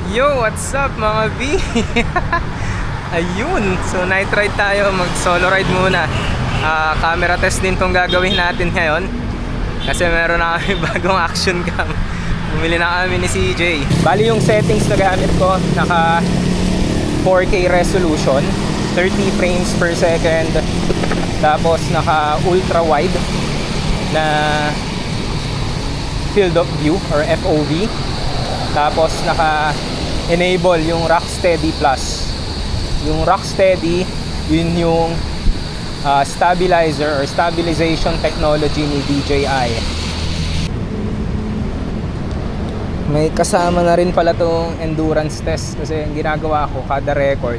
Yo, what's up mga V? Ayun, so night ride tayo, mag solo ride muna. Camera test din tong gagawin natin ngayon. Kasi meron na kami bagong action cam. Bumili na kami ni CJ. Bali yung settings na gamit ko, naka 4K resolution, 30 frames per second. Tapos naka ultra wide na field of view or FOV. Tapos naka-enable yung Rocksteady Plus. Yung Rocksteady, yun yung stabilizer or stabilization technology ni DJI. May kasama na rin pala tong endurance test kasi ang ginagawa ko kada record,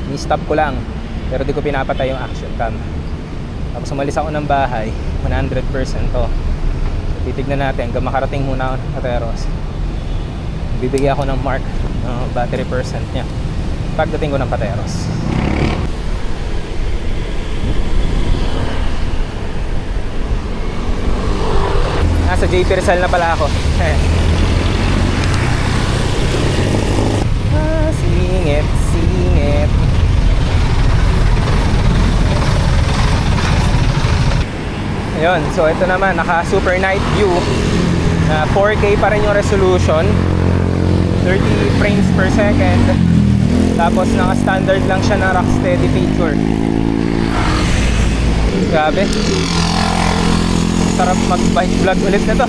ni-stop ko lang pero di ko pinapatay yung action cam. Tapos umalis ako ng bahay, 100% to. Titignan natin hanggang makarating muna ako ng Pateros. Bibigyan ako ng mark battery percent niya pagdating ko ng Pateros. Nasa JP Rizal na pala ako. Singit, singit. Ayun, so ito naman, naka super night view na 4K pa rin yung resolution, 30 frames per second. Tapos naka standard lang siya na Rocksteady feature. Grabe, sarap mag bike vlog ulit na to.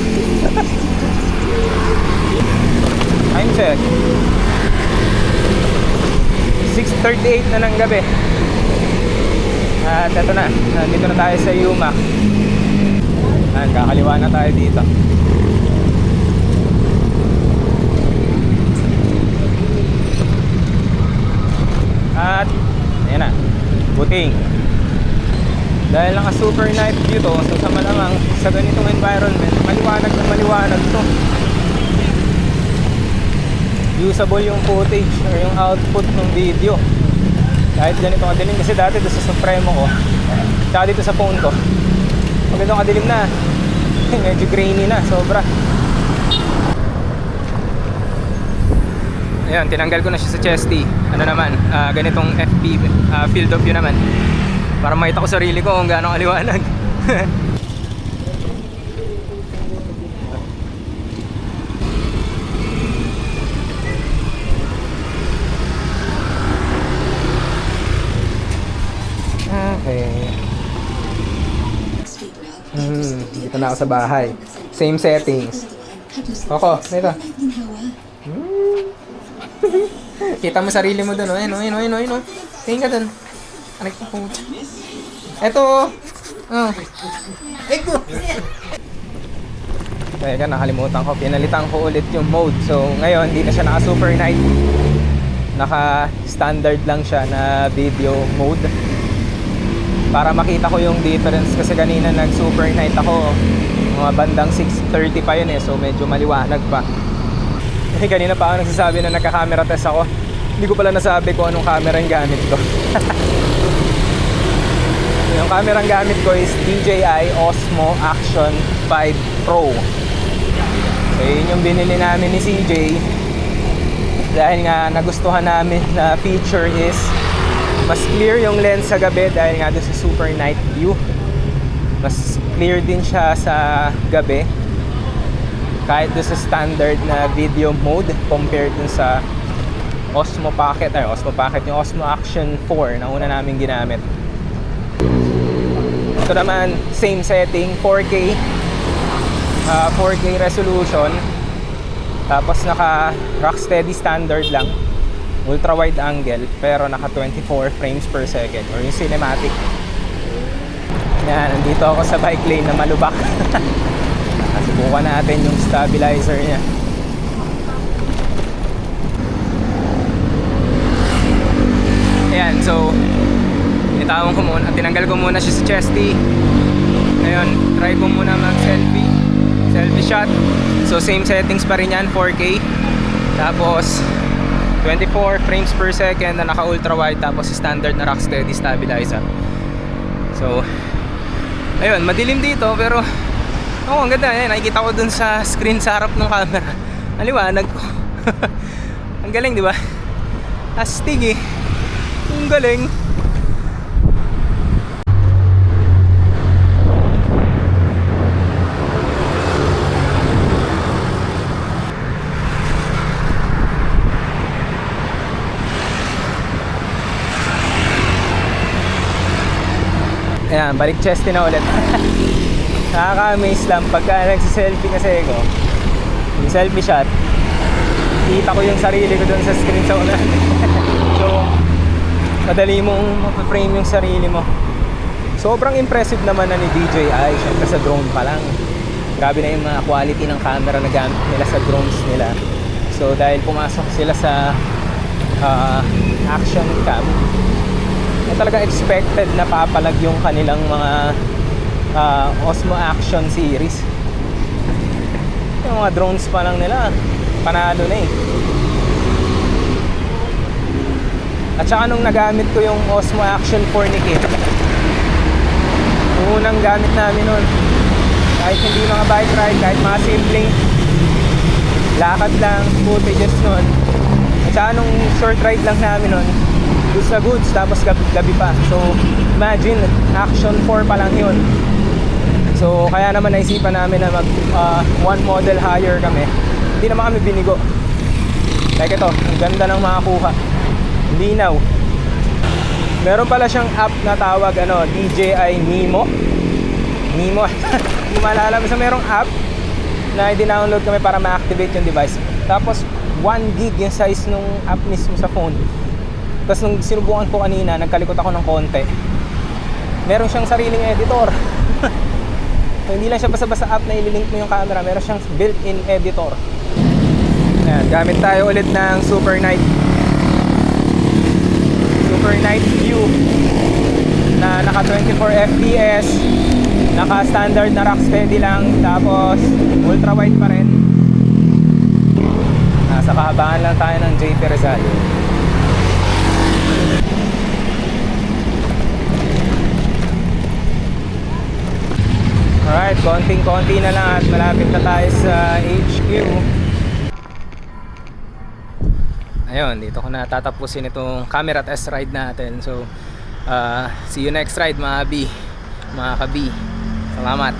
Time check 6:38 na ng gabi. At eto na, nandito na tayo sa Yuma. Kakaliwa na tayo dito. At ayan na, buting. Dahil naka super night view to, so sa malamang sa ganitong environment, maliwanag na maliwanag to. Usable yung footage or yung output ng video kahit ganito kadilim. Kasi dati doon sa Supremo ko, tsaka dito sa phone ko, pag ganito kadilim na, medyo grainy na, sobra. Ayan, tinanggal ko na siya sa chesty. Ano naman, ganitong FP, field of view naman, para makita ko sarili ko kung gaano kaliwanag. Okay. Dito na ako sa bahay. Same settings. Koko, dito. Kita mo sarili mo doon, ayun. Tingin ka doon. Anak ko. Eto. Eko. Teka, nakalimutan ko. Pinalitan ko ulit yung mode. So, ngayon, hindi na siya naka super night. Naka standard lang siya na video mode. Para makita ko yung difference kasi kanina nag super night ako, mga bandang 6:30 pa yun so medyo maliwanag pa. Kanina pa ako nagsasabi na nagka-camera test ako, hindi ko pala nasabi kung anong camera yung gamit ko. Yung camera yung gamit ko is DJI Osmo Action 5 Pro. So yun yung binili namin ni CJ dahil nga nagustuhan namin na feature is mas clear yung lens sa gabi dahil nga doon sa super night view. Mas clear din siya sa gabi kahit doon sa standard na video mode compared dun sa Osmo Pocket, yung Osmo Action 4 na una namin ginamit. Ito naman, same setting, 4K 4K resolution. Tapos naka Rocksteady standard lang, ultra wide angle, pero naka 24 frames per second or yung cinematic. Yan, nandito ako sa bike lane na malubak. Subukan natin yung stabilizer niya. Ayan, so tinawag ko muna, tinanggal ko muna siya sa chesty. Ngayon, try ko muna mag selfie shot. So same settings pa rin yan, 4K. Tapos 24 frames per second na naka ultra wide, tapos standard na Rocksteady stabilizer. So ayun, madilim dito pero ang ganda. Nakikita ko dun sa screen sa harap ng camera, maliwanag ko. Ang galing, di ba? Astig eh. Ang galing. Ayan, balik chesty na ulit. Nakaka-amaze lang pagka nagsiselfie kasi ako. Yung selfie shot, kita ko yung sarili ko doon sa screen sa unahan. So, madali mong mapaframe yung sarili mo. Sobrang impressive naman na ni DJI. Siyempre sa drone pa lang. Grabe na yung mga quality ng camera na gamit nila sa drones nila. So, dahil pumasok sila sa action cam, talaga expected na papalag yung kanilang mga Osmo Action series. Yung mga drones pa lang nila, panalo na eh. At saka nung nagamit ko yung Osmo Action 4 ni Kit, yung unang gamit namin nun, kahit hindi mga bike ride, kahit mga simpleng lakad lang, footages nun, at saka nung short ride lang namin nun, goods na goods, tapos gabi pa. So imagine, Action 4 pa lang yun. So kaya naman naisipan namin na mag one model higher kami. Hindi naman kami binigo. Like ito, ang ganda ng makakuha, linaw. Meron pala siyang app na tawag DJI Mimo. Hindi maalala, basta merong app na i-download kami para ma-activate yung device. Tapos 1 gig yung size nung app mismo sa phone. Tapos nung sinubukan ko kanina, nagkalikot ako ng konti, meron siyang sariling editor. So, hindi lang siya basta-basta app na ililink mo yung camera, meron siyang built-in editor. Ayan, gamit tayo ulit ng Super Night View na naka 24 fps, naka standard na rock steady lang, tapos ultra wide pa rin. Nasa kahabaan lang tayo ng JP Rizal. Alright, konting-konti na lang at malapit na tayo sa HQ. Ayun, dito ko na tatapusin itong camera test ride natin. So, see you next ride mga B, mga ka-B. Salamat.